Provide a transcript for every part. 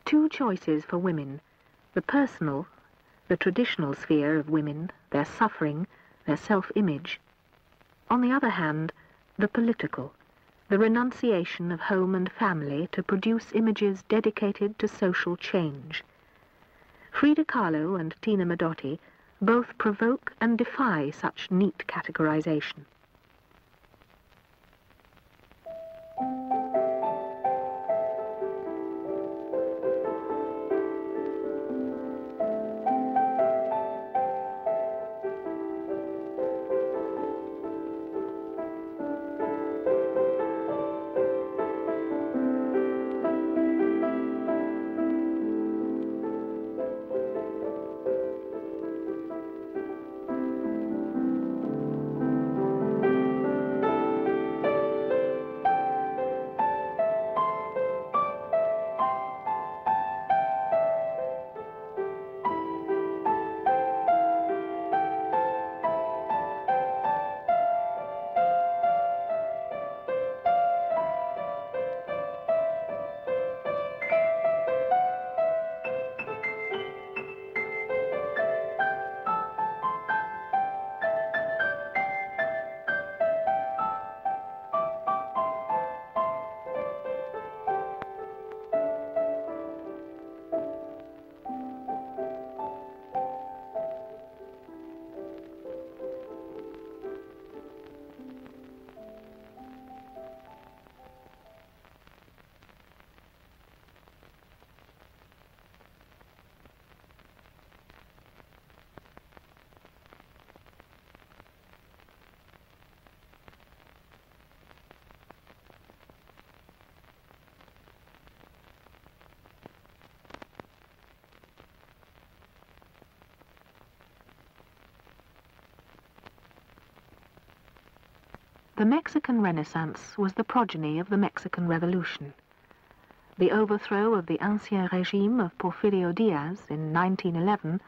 Two choices for women: the personal, the traditional sphere of women, their suffering, their self-image. On the other hand, the political, the renunciation of home and family to produce images dedicated to social change. Frida Kahlo and Tina Modotti both provoke and defy such neat categorization. The Mexican Renaissance was the progeny of the Mexican Revolution. The overthrow of the Ancien Régime of Porfirio Diaz in 1911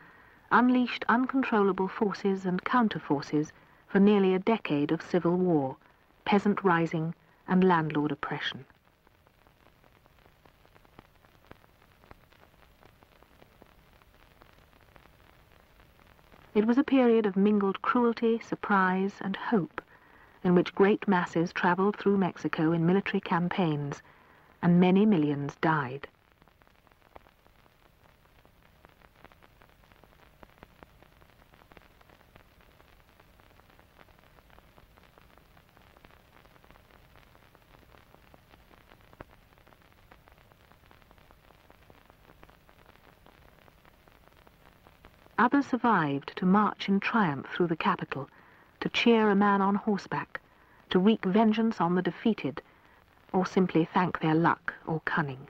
unleashed uncontrollable forces and counter-forces for nearly a decade of civil war, peasant rising, and landlord oppression. It was a period of mingled cruelty, surprise, and hope, in which great masses traveled through Mexico in military campaigns, and many millions died. Others survived to march in triumph through the capital, to cheer a man on horseback, to wreak vengeance on the defeated, or simply thank their luck or cunning.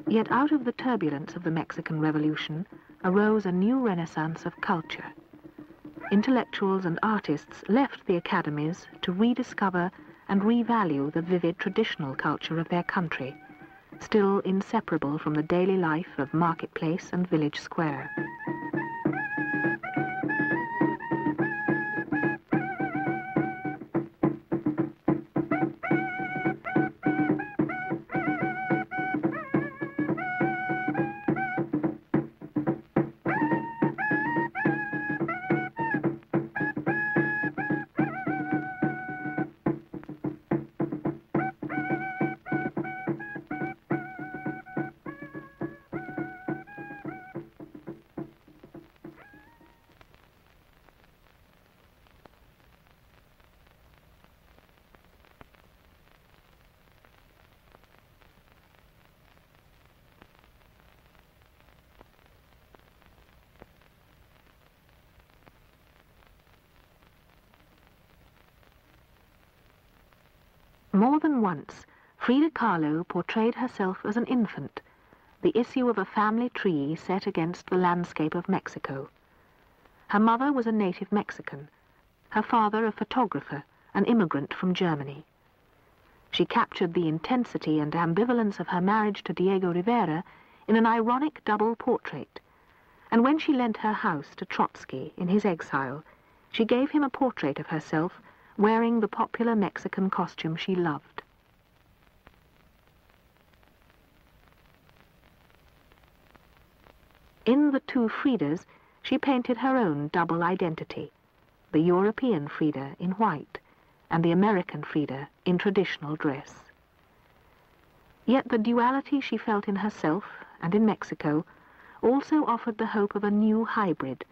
Yet out of the turbulence of the Mexican Revolution arose a new renaissance of culture. Intellectuals and artists left the academies to rediscover and revalue the vivid traditional culture of their country, still inseparable from the daily life of marketplace and village square. More than once, Frida Kahlo portrayed herself as an infant, the issue of a family tree set against the landscape of Mexico. Her mother was a native Mexican, her father a photographer, an immigrant from Germany. She captured the intensity and ambivalence of her marriage to Diego Rivera in an ironic double portrait, and when she lent her house to Trotsky in his exile, she gave him a portrait of herself wearing the popular Mexican costume she loved. In The Two Fridas, she painted her own double identity, the European Frida in white and the American Frida in traditional dress. Yet the duality she felt in herself and in Mexico also offered the hope of a new hybrid,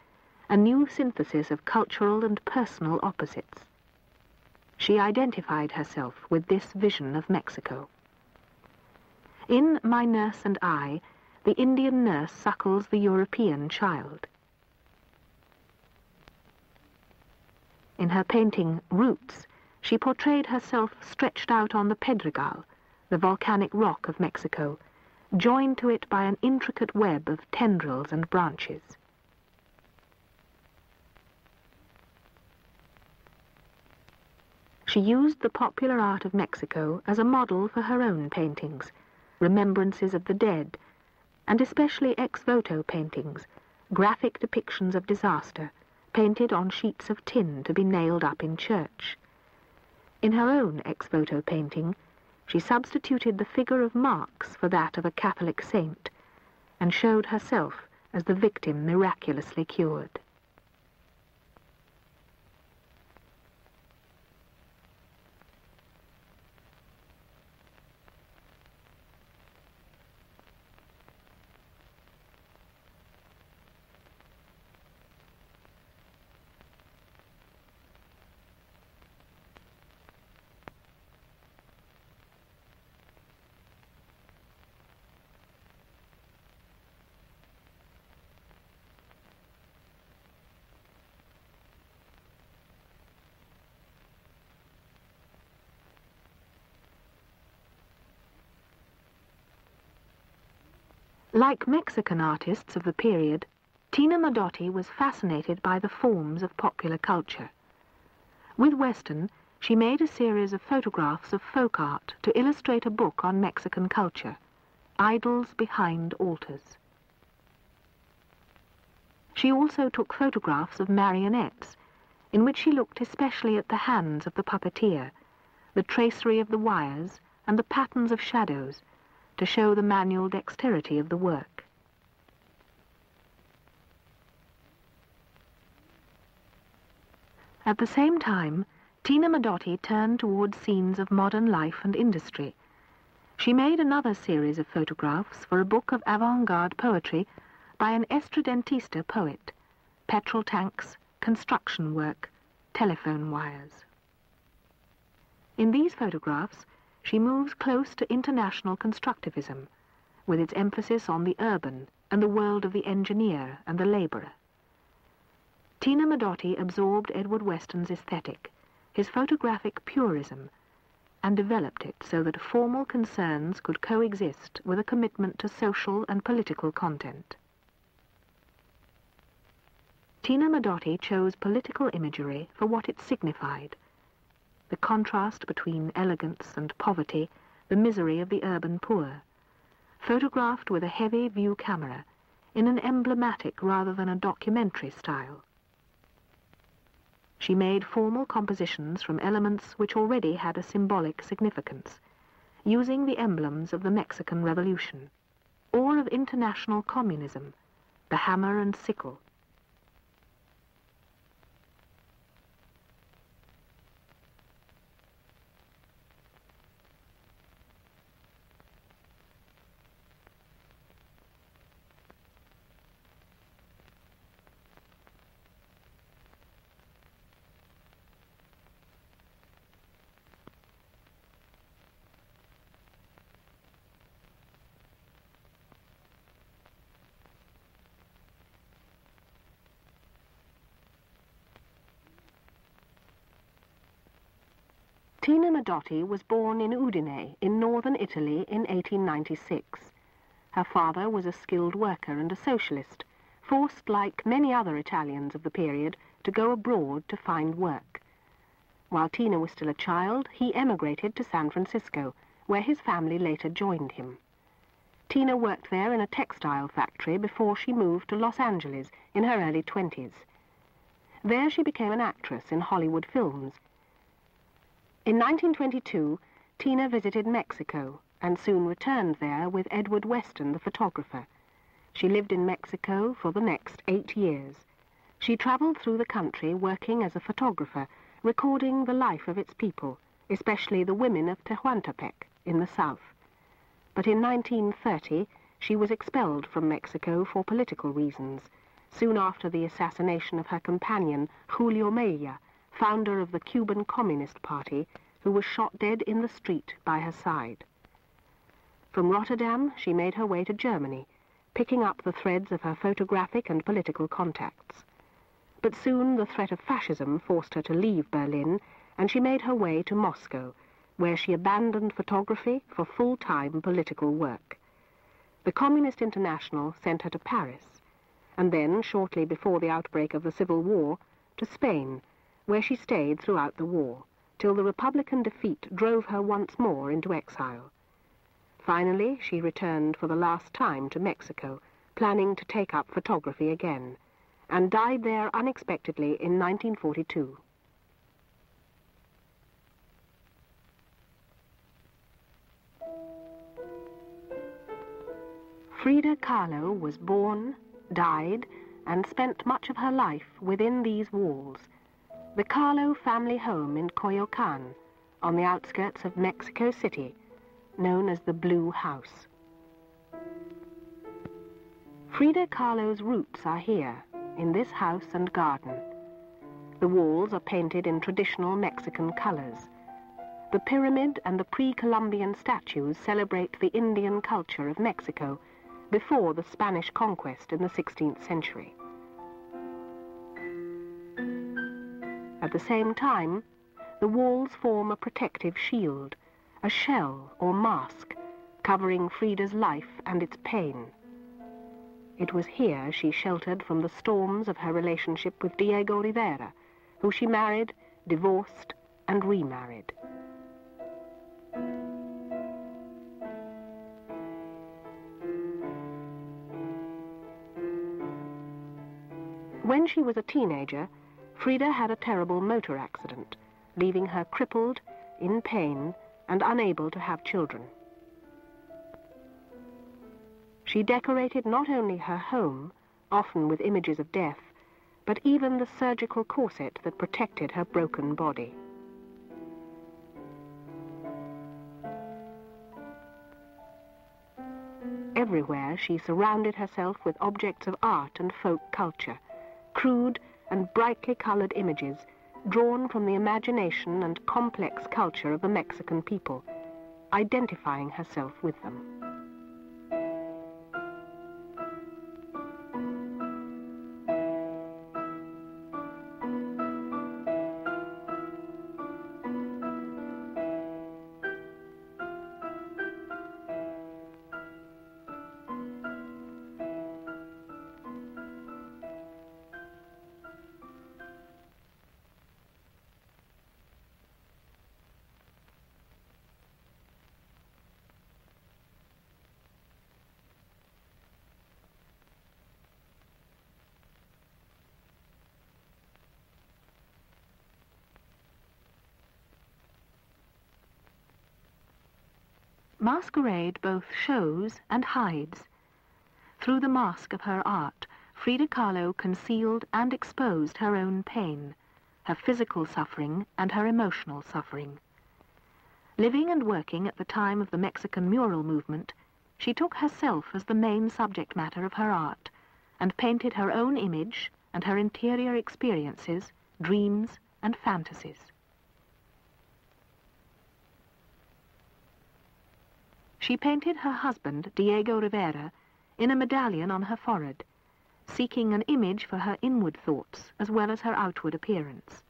a new synthesis of cultural and personal opposites. She identified herself with this vision of Mexico. In My Nurse and I, the Indian nurse suckles the European child. In her painting Roots, she portrayed herself stretched out on the Pedregal, the volcanic rock of Mexico, joined to it by an intricate web of tendrils and branches. She used the popular art of Mexico as a model for her own paintings, remembrances of the dead, and especially ex-voto paintings, graphic depictions of disaster, painted on sheets of tin to be nailed up in church. In her own ex-voto painting, she substituted the figure of Marx for that of a Catholic saint, and showed herself as the victim miraculously cured. Like Mexican artists of the period, Tina Modotti was fascinated by the forms of popular culture. With Weston, she made a series of photographs of folk art to illustrate a book on Mexican culture, Idols Behind Altars. She also took photographs of marionettes, in which she looked especially at the hands of the puppeteer, the tracery of the wires, and the patterns of shadows, to show the manual dexterity of the work. At the same time, Tina Modotti turned towards scenes of modern life and industry. She made another series of photographs for a book of avant-garde poetry by an estridentista poet, petrol tanks, construction work, telephone wires. In these photographs, she moves close to international constructivism, with its emphasis on the urban and the world of the engineer and the labourer. Tina Modotti absorbed Edward Weston's aesthetic, his photographic purism, and developed it so that formal concerns could coexist with a commitment to social and political content. Tina Modotti chose political imagery for what it signified: the contrast between elegance and poverty, the misery of the urban poor, photographed with a heavy view camera in an emblematic rather than a documentary style. She made formal compositions from elements which already had a symbolic significance, using the emblems of the Mexican Revolution, or of international communism, the hammer and sickle. Tina Modotti was born in Udine, in northern Italy, in 1896. Her father was a skilled worker and a socialist, forced, like many other Italians of the period, to go abroad to find work. While Tina was still a child, he emigrated to San Francisco, where his family later joined him. Tina worked there in a textile factory before she moved to Los Angeles in her early 20s. There she became an actress in Hollywood films. In 1922, Tina visited Mexico and soon returned there with Edward Weston, the photographer. She lived in Mexico for the next 8 years. She traveled through the country working as a photographer, recording the life of its people, especially the women of Tehuantepec in the south. But in 1930, she was expelled from Mexico for political reasons, soon after the assassination of her companion, Julio Mella, founder of the Cuban Communist Party, who was shot dead in the street by her side. From Rotterdam, she made her way to Germany, picking up the threads of her photographic and political contacts. But soon the threat of fascism forced her to leave Berlin, and she made her way to Moscow, where she abandoned photography for full-time political work. The Communist International sent her to Paris, and then, shortly before the outbreak of the Civil War, to Spain, where she stayed throughout the war, till the Republican defeat drove her once more into exile. Finally, she returned for the last time to Mexico, planning to take up photography again, and died there unexpectedly in 1942. Frida Kahlo was born, died, and spent much of her life within these walls. The Kahlo family home in Coyoacan, on the outskirts of Mexico City, known as the Blue House. Frida Kahlo's roots are here, in this house and garden. The walls are painted in traditional Mexican colors. The pyramid and the pre-Columbian statues celebrate the Indian culture of Mexico before the Spanish conquest in the 16th century. At the same time, the walls form a protective shield, a shell or mask, covering Frida's life and its pain. It was here she sheltered from the storms of her relationship with Diego Rivera, who she married, divorced, and remarried. When she was a teenager, Frida had a terrible motor accident, leaving her crippled, in pain, and unable to have children. She decorated not only her home, often with images of death, but even the surgical corset that protected her broken body. Everywhere she surrounded herself with objects of art and folk culture, crude and brightly colored images drawn from the imagination and complex culture of the Mexican people, identifying herself with them. Masquerade both shows and hides. Through the mask of her art, Frida Kahlo concealed and exposed her own pain, her physical suffering and her emotional suffering. Living and working at the time of the Mexican mural movement, she took herself as the main subject matter of her art and painted her own image and her interior experiences, dreams and fantasies. She painted her husband, Diego Rivera, in a medallion on her forehead, seeking an image for her inward thoughts as well as her outward appearance.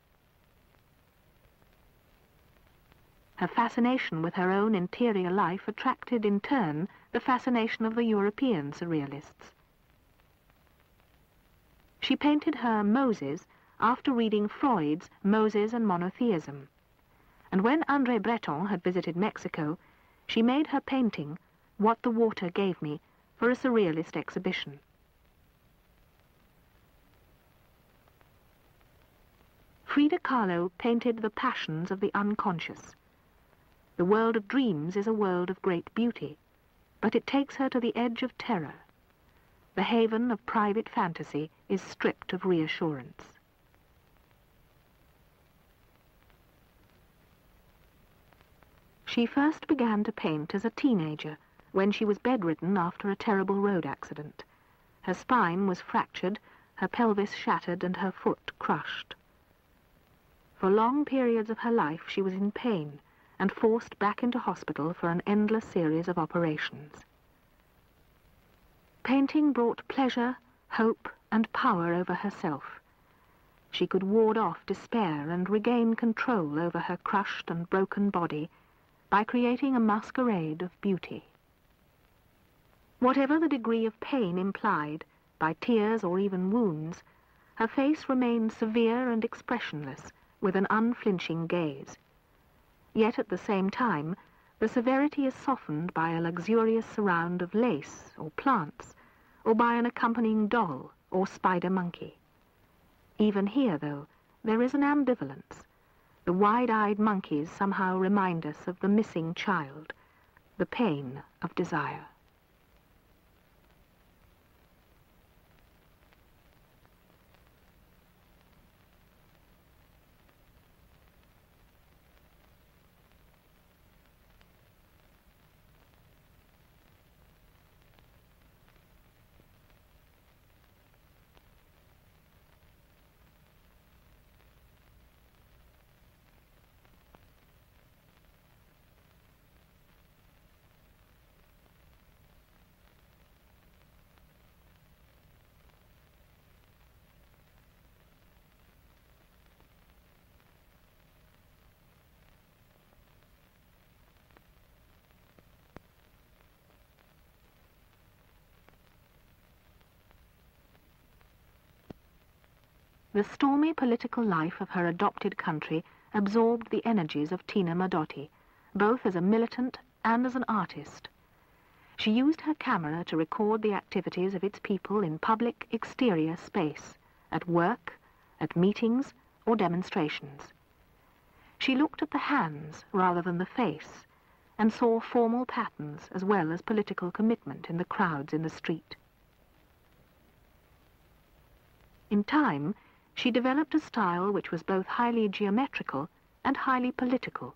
Her fascination with her own interior life attracted in turn the fascination of the European surrealists. She painted her Moses after reading Freud's Moses and Monotheism, and when André Breton had visited Mexico, she made her painting, What the Water Gave Me, for a surrealist exhibition. Frida Kahlo painted the passions of the unconscious. The world of dreams is a world of great beauty, but it takes her to the edge of terror. The haven of private fantasy is stripped of reassurance. She first began to paint as a teenager, when she was bedridden after a terrible road accident. Her spine was fractured, her pelvis shattered, and her foot crushed. For long periods of her life she was in pain and forced back into hospital for an endless series of operations. Painting brought pleasure, hope, and power over herself. She could ward off despair and regain control over her crushed and broken body by creating a masquerade of beauty. Whatever the degree of pain implied, by tears or even wounds, her face remained severe and expressionless, with an unflinching gaze. Yet at the same time, the severity is softened by a luxurious surround of lace or plants, or by an accompanying doll or spider monkey. Even here, though, there is an ambivalence. The wide-eyed monkeys somehow remind us of the missing child, the pain of desire. The stormy political life of her adopted country absorbed the energies of Tina Modotti, both as a militant and as an artist. She used her camera to record the activities of its people in public exterior space, at work, at meetings, or demonstrations. She looked at the hands rather than the face, and saw formal patterns as well as political commitment in the crowds in the street. In time, she developed a style which was both highly geometrical and highly political,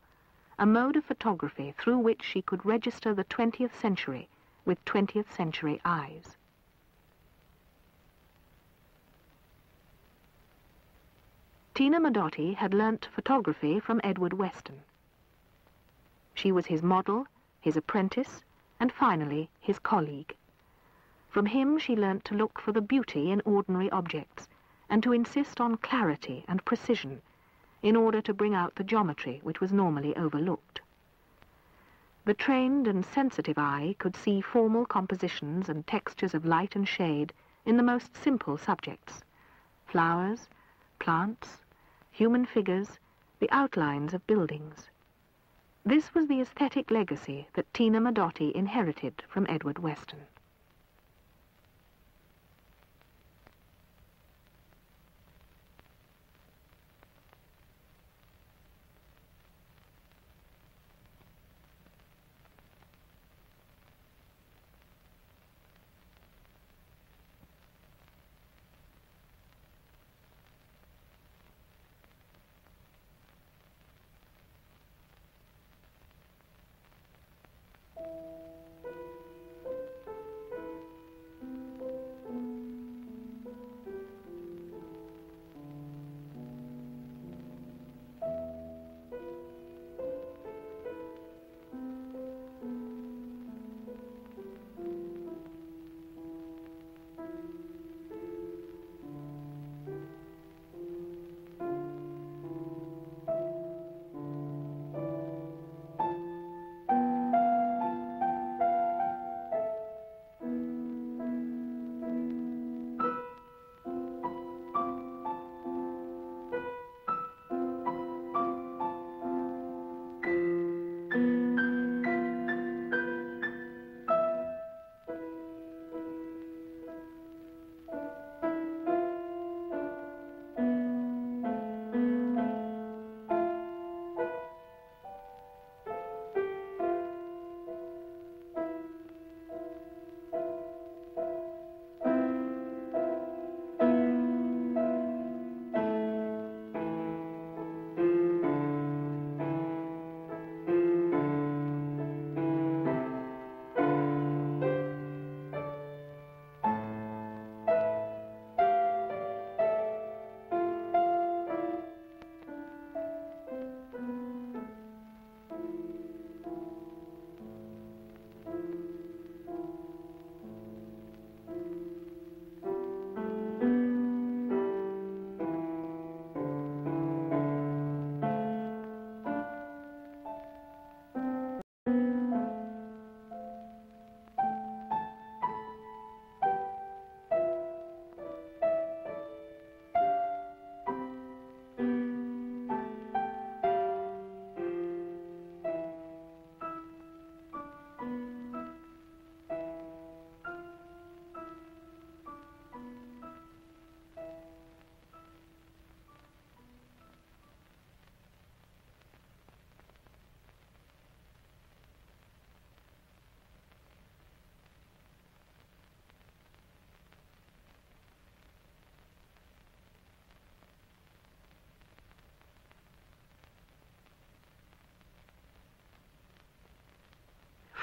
a mode of photography through which she could register the 20th century with 20th century eyes. Tina Modotti had learnt photography from Edward Weston. She was his model, his apprentice, and finally his colleague. From him she learnt to look for the beauty in ordinary objects, and to insist on clarity and precision in order to bring out the geometry which was normally overlooked. The trained and sensitive eye could see formal compositions and textures of light and shade in the most simple subjects: flowers, plants, human figures, the outlines of buildings. This was the aesthetic legacy that Tina Modotti inherited from Edward Weston.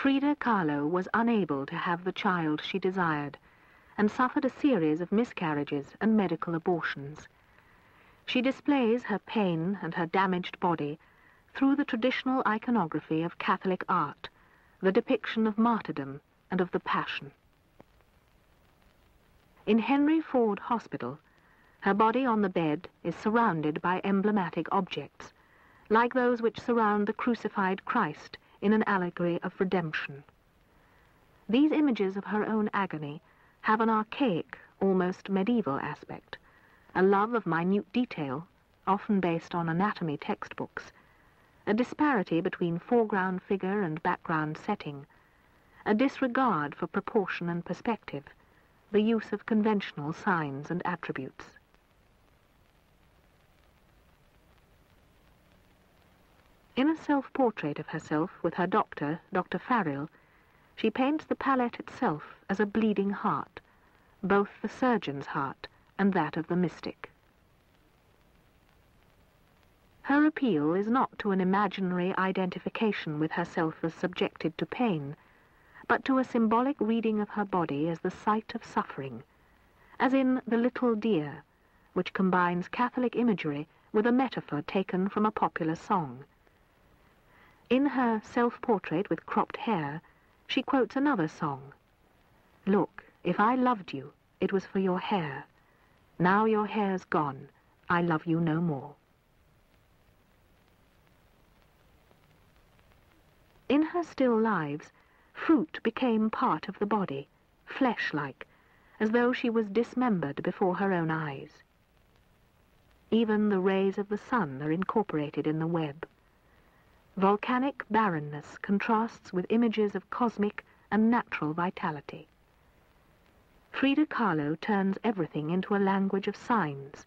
Frida Kahlo was unable to have the child she desired and suffered a series of miscarriages and medical abortions. She displays her pain and her damaged body through the traditional iconography of Catholic art, the depiction of martyrdom and of the Passion. In Henry Ford Hospital, her body on the bed is surrounded by emblematic objects, like those which surround the crucified Christ in an allegory of redemption. These images of her own agony have an archaic, almost medieval aspect, a love of minute detail, often based on anatomy textbooks, a disparity between foreground figure and background setting, a disregard for proportion and perspective, the use of conventional signs and attributes. In a self-portrait of herself with her doctor, Dr. Farrell, she paints the palette itself as a bleeding heart, both the surgeon's heart and that of the mystic. Her appeal is not to an imaginary identification with herself as subjected to pain, but to a symbolic reading of her body as the site of suffering, as in The Little Dear, which combines Catholic imagery with a metaphor taken from a popular song. In her self-portrait with cropped hair, she quotes another song. "Look, if I loved you, it was for your hair. Now your hair's gone, I love you no more." In her still lives, fruit became part of the body, flesh-like, as though she was dismembered before her own eyes. Even the rays of the sun are incorporated in the web. Volcanic barrenness contrasts with images of cosmic and natural vitality. Frida Kahlo turns everything into a language of signs,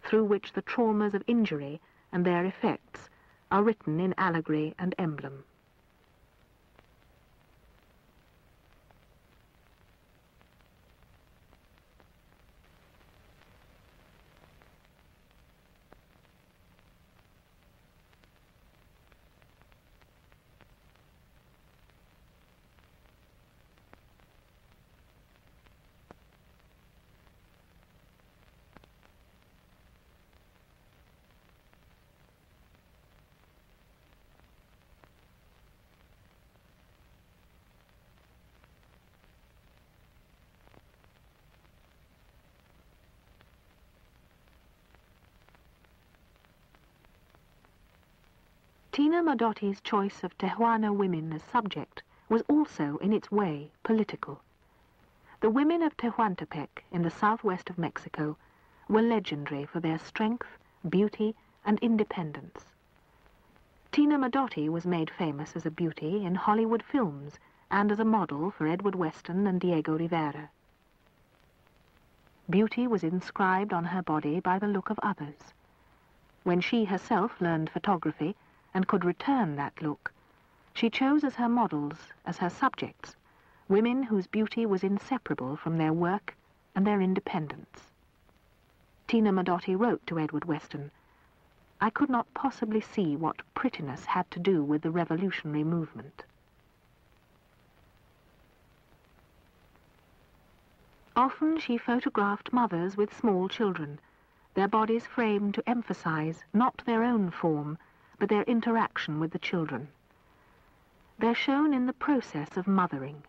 through which the traumas of injury and their effects are written in allegory and emblem. Tina Modotti's choice of Tehuana women as subject was also, in its way, political. The women of Tehuantepec in the southwest of Mexico were legendary for their strength, beauty, and independence. Tina Modotti was made famous as a beauty in Hollywood films and as a model for Edward Weston and Diego Rivera. Beauty was inscribed on her body by the look of others. When she herself learned photography and could return that look, she chose as her models, as her subjects, women whose beauty was inseparable from their work and their independence. Tina Modotti wrote to Edward Weston, "I could not possibly see what prettiness had to do with the revolutionary movement." Often she photographed mothers with small children, their bodies framed to emphasize not their own form, but their interaction with the children. They're shown in the process of mothering,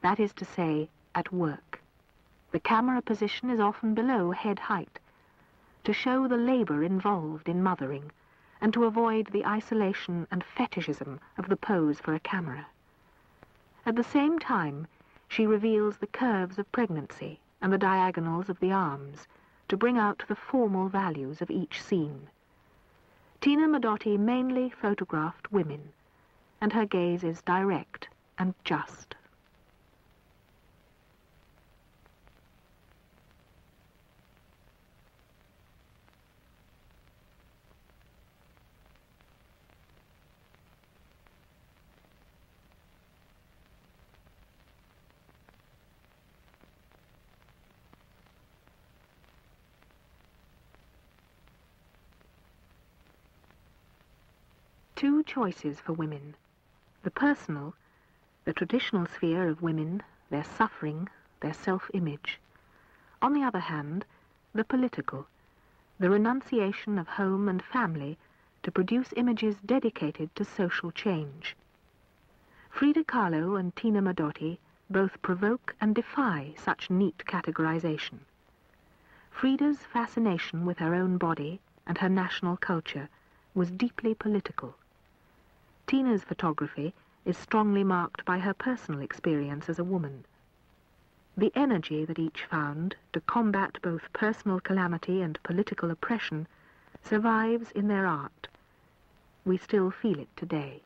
that is to say, at work. The camera position is often below head height, to show the labor involved in mothering, and to avoid the isolation and fetishism of the pose for a camera. At the same time, she reveals the curves of pregnancy and the diagonals of the arms, to bring out the formal values of each scene. Tina Modotti mainly photographed women, and her gaze is direct and just. Two choices for women, the personal the traditional sphere of women, their suffering, their self-image. On the other hand, the political, the renunciation of home and family to produce images dedicated to social change. Frida Kahlo and Tina Modotti both provoke and defy such neat categorization. Frida's fascination with her own body and her national culture was deeply political. Tina's photography is strongly marked by her personal experience as a woman. The energy that each found to combat both personal calamity and political oppression survives in their art. We still feel it today.